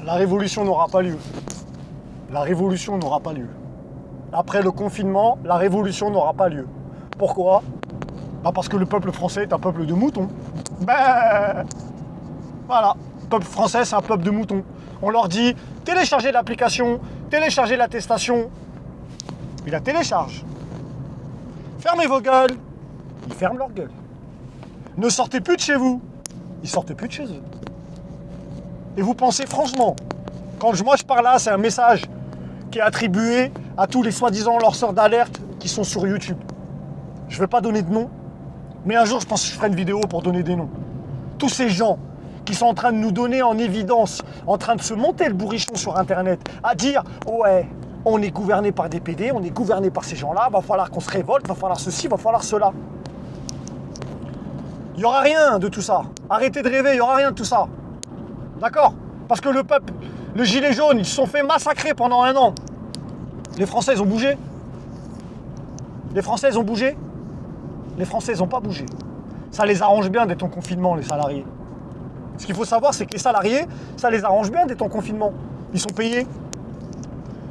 La révolution n'aura pas lieu. La révolution n'aura pas lieu. Après le confinement, la révolution n'aura pas lieu. Pourquoi? Parce que le peuple français est un peuple de moutons. Ben voilà, le peuple français c'est un peuple de moutons. On leur dit téléchargez l'application, téléchargez l'attestation. Ils la téléchargent. Fermez vos gueules. Ils ferment leur gueule. Ne sortez plus de chez vous. Ils sortent plus de chez eux. Et vous pensez franchement, quand moi je parle là, c'est un message qui est attribué à tous les soi-disant lanceurs d'alerte qui sont sur YouTube. Je ne vais pas donner de nom, mais un jour je pense que je ferai une vidéo pour donner des noms. Tous ces gens qui sont en train de nous donner en évidence, en train de se monter le bourrichon sur Internet, à dire ouais, on est gouverné par des PD, on est gouverné par ces gens-là, va falloir qu'on se révolte, va falloir ceci, va falloir cela. Il n'y aura rien de tout ça. Arrêtez de rêver, il n'y aura rien de tout ça. D'accord? Parce que le peuple, le gilet jaune, ils se sont fait massacrer pendant 1 an. Les Français, ils ont bougé. Les Français, ils ont bougé. Les Français, ils n'ont pas bougé. Ça les arrange bien d'être en confinement, les salariés. Ce qu'il faut savoir, c'est que les salariés, ça les arrange bien d'être en confinement. Ils sont payés.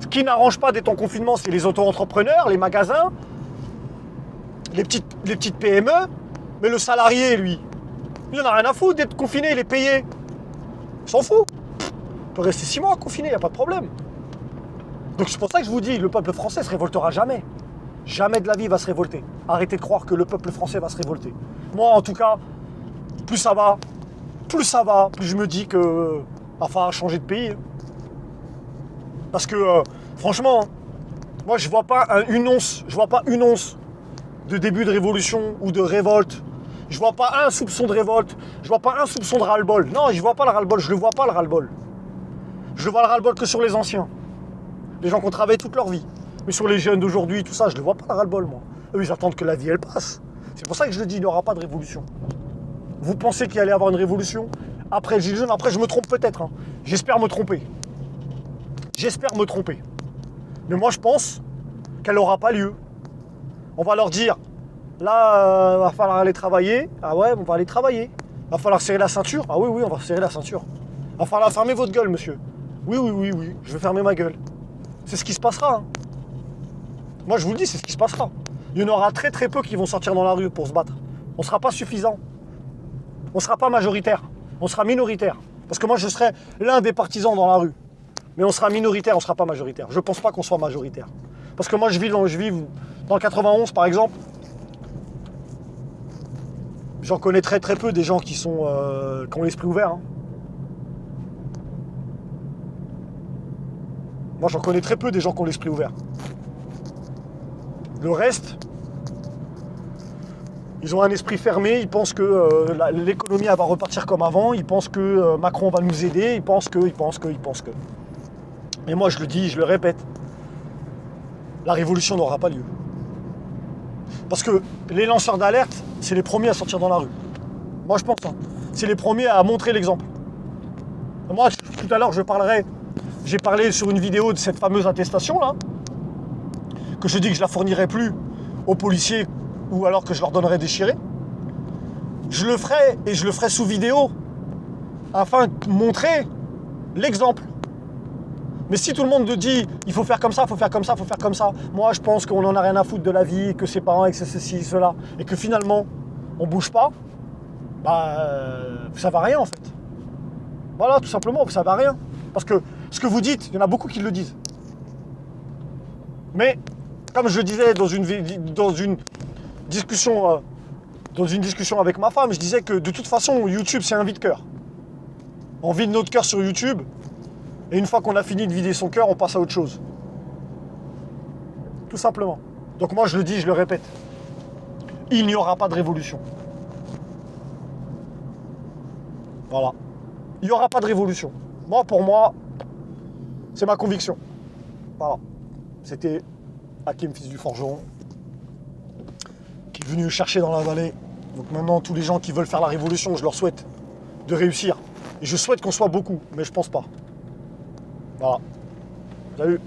Ce qui n'arrange pas d'être en confinement, c'est les auto-entrepreneurs, les magasins, les petites PME. Mais le salarié, lui, il n'en a rien à foutre d'être confiné, il est payé. Il s'en fout. Il peut rester 6 mois confiné, il n'y a pas de problème. Donc c'est pour ça que je vous dis, le peuple français ne se révoltera jamais. Jamais de la vie il va se révolter. Arrêtez de croire que le peuple français va se révolter. Moi, en tout cas, plus ça va, plus je me dis que va falloir changer de pays. Parce que, franchement, moi, je vois pas une once de début de révolution ou de révolte. Je vois pas un soupçon de révolte. Je vois pas un soupçon de ras-le-bol. Non, je vois pas le ras-le-bol. Je le vois pas le ras-le-bol. Je vois le ras-le-bol que sur les anciens. Les gens qui ont travaillé toute leur vie. Mais sur les jeunes d'aujourd'hui, tout ça, je ne le vois pas le ras-le-bol, moi. Eux, ils attendent que la vie, elle passe. C'est pour ça que je le dis, il n'y aura pas de révolution. Vous pensez qu'il allait y avoir une révolution après le gilet jaune? Après, je me trompe peut-être. Hein. J'espère me tromper. J'espère me tromper. Mais moi, je pense qu'elle n'aura pas lieu. On va leur dire, là, va falloir aller travailler. Ah ouais, on va aller travailler. Va falloir serrer la ceinture. Ah oui, on va serrer la ceinture. Va falloir fermer votre gueule, monsieur. Oui, je vais fermer ma gueule. C'est ce qui se passera. Hein. Moi, je vous le dis, c'est ce qui se passera. Il y en aura très peu qui vont sortir dans la rue pour se battre. On ne sera pas suffisant. On ne sera pas majoritaire. On sera minoritaire. Parce que moi, je serai l'un des partisans dans la rue. Mais on sera minoritaire, on ne sera pas majoritaire. Je ne pense pas qu'on soit majoritaire. Parce que moi, je vis dans le 91, par exemple. J'en connais très peu des gens qui ont l'esprit ouvert. Hein. Moi, j'en connais très peu des gens qui ont l'esprit ouvert. Le reste, ils ont un esprit fermé, ils pensent que l'économie va repartir comme avant, ils pensent que Macron va nous aider, ils pensent que. Et moi, je le dis, je le répète, la révolution n'aura pas lieu. Parce que les lanceurs d'alerte, c'est les premiers à sortir dans la rue. Moi, je pense, hein, c'est les premiers à montrer l'exemple. Moi, tout à l'heure, j'ai parlé sur une vidéo de cette fameuse attestation là, que je dis que je la fournirai plus aux policiers ou alors que je leur donnerai déchirée. Je le ferai et je le ferai sous vidéo afin de montrer l'exemple. Mais si tout le monde te dit il faut faire comme ça, moi je pense qu'on en a rien à foutre de la vie, que c'est pas un, que c'est ceci, cela, et que finalement on bouge pas, ça va rien en fait. Voilà, tout simplement, ça va rien. Parce que ce que vous dites, il y en a beaucoup qui le disent. Mais comme je le disais dans une discussion avec ma femme, je disais que de toute façon, YouTube, c'est un vide-cœur. On vide notre cœur sur YouTube, et une fois qu'on a fini de vider son cœur, on passe à autre chose. Tout simplement. Donc moi, je le dis, je le répète. Il n'y aura pas de révolution. Voilà. Il n'y aura pas de révolution. Moi, pour moi, c'est ma conviction. Voilà. C'était Hakim, fils du forgeron, qui est venu chercher dans la vallée. Donc maintenant, tous les gens qui veulent faire la révolution, je leur souhaite de réussir. Et je souhaite qu'on soit beaucoup, mais je pense pas. Voilà. Salut.